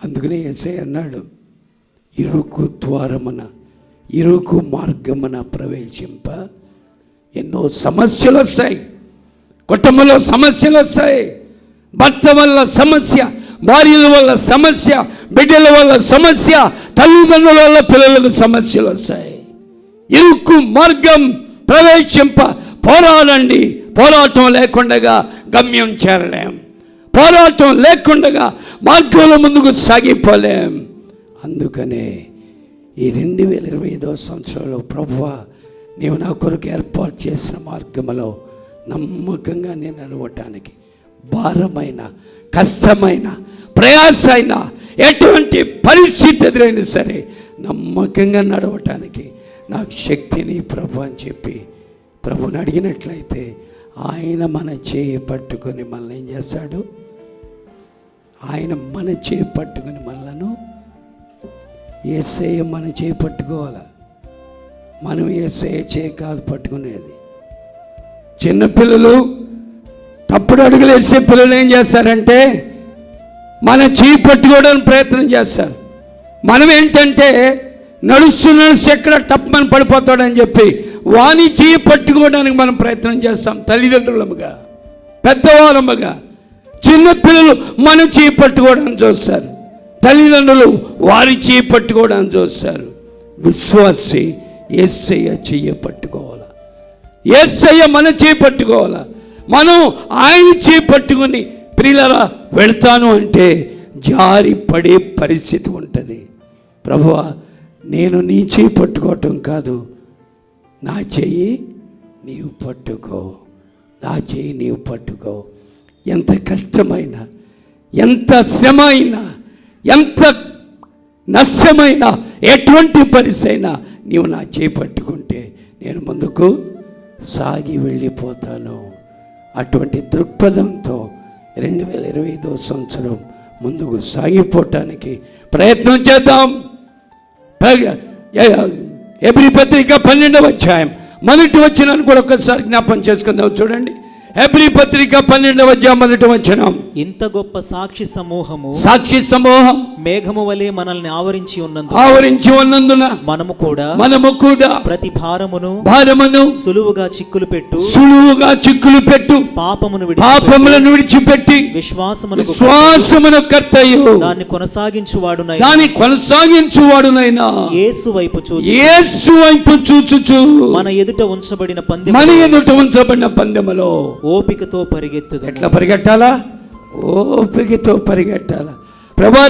అందుకనే యేసయ్య అన్నాడు, ఇరుకు ద్వారమున ఇరుకు మార్గమున ప్రవేశింప ఎన్నో సమస్యలు వస్తాయి. కుటుంబంలో సమస్యలు వస్తాయి. భర్త వల్ల సమస్య, భార్యల వల్ల సమస్య, బిడ్డల వల్ల సమస్య, తల్లిదండ్రుల వల్ల పిల్లలకు సమస్యలు వస్తాయి. ఇరుకు మార్గం ప్రవేశింప పోరాడండి. పోరాటం లేకుండా గమ్యం చేరలేం. పోరాటం లేకుండా మార్గంలో ముందుకు సాగిపోలేం. అందుకనే ఈ 2025వ సంవత్సరంలో ప్రభువా, నీవు నా కొరకు ఏర్పాటు చేసిన మార్గంలో నమ్మకంగా నేను నడవటానికి, భారమైన, కష్టమైన, ప్రయాస అయినా, ఎటువంటి పరిస్థితి ఎదురైనా సరే నమ్మకంగా నడవటానికి నాకు శక్తిని ప్రభు అని చెప్పి ప్రభుని అడిగినట్లయితే ఆయన మన చేయి పట్టుకొని మనల్ని ఏం చేస్తాడు? ఆయన మన చేయి పట్టుకొని మనలను, యేసయ్య మన చేయి పట్టుకోవాలి. మనం యేసయ్య చేయి కాదు పట్టుకునేది. చిన్నపిల్లలు తప్పుడు అడుగులు వేసే పిల్లలు ఏం చేస్తారంటే మన చేయి పట్టుకోవడానికి ప్రయత్నం చేస్తారు. మనం ఏంటంటే నడుస్తూ ఎక్కడ టప్మని పడిపోతాడని చెప్పి వాని చేయి పట్టుకోవడానికి మనం ప్రయత్నం చేస్తాం. తల్లిదండ్రులముగా, పెద్దవాళ్ళముగా. చిన్నపిల్లలు మన చేయి పట్టుకోవడానికి చూస్తారు, తల్లిదండ్రులు వారి చేయి పట్టుకోవడానికి చూస్తారు. విశ్వాసి యేసయ్య చెయ్యి పట్టుకోవాలా, యేసయ్య మన చేయి పట్టుకోవాలా. మనం ఆయన చేయి పట్టుకొని ప్రియులారా వెళ్తాను అంటే జారి పడే పరిస్థితి ఉంటుంది. ప్రభువా, నేను నీ చేయి పట్టుకోవటం కాదు, నా చెయ్యి నీవు పట్టుకో, నా చెయ్యి నీవు పట్టుకో. ఎంత కష్టమైనా, ఎంత శ్రమ అయినా, ఎంత నష్టమైనా, ఎటువంటి పరిస్థితి అయినా నీవు నా చేయి పట్టుకుంటే నేను ముందుకు సాగి వెళ్ళిపోతాను. అటువంటి దృక్పథంతో 2025వ సంవత్సరం ముందుకు సాగిపోవటానికి ప్రయత్నం చేద్దాం. హెబ్రీ పత్రిక 12వ అధ్యాయం మొదటి వచనాన్ని కూడా ఒక్కసారి జ్ఞాపం చేసుకుందాం. చూడండి, హెబ్రీ పత్రిక 12వ అధ్యాయం మొదటి వచనం. ఇంత గొప్ప సాక్షి సమూహం మేఘము వలె మనల్ని ఆవరించి ఉన్నందున మనము కూడా ప్రతి భారమును సులువుగా చిక్కులు పెట్టు పాపములను విడిచిపెట్టి విశ్వాసమును కర్తయు దాన్ని కొనసాగించువాడునైనా యేసు వైపు చూచుచు మన ఎదుట ఉంచబడిన పందెములో ఓపికతో పరిగెత్తు. ఎట్లా పరిగెట్టాలా? ఓపికతో పరిగెట్టాలా. ప్రభువా,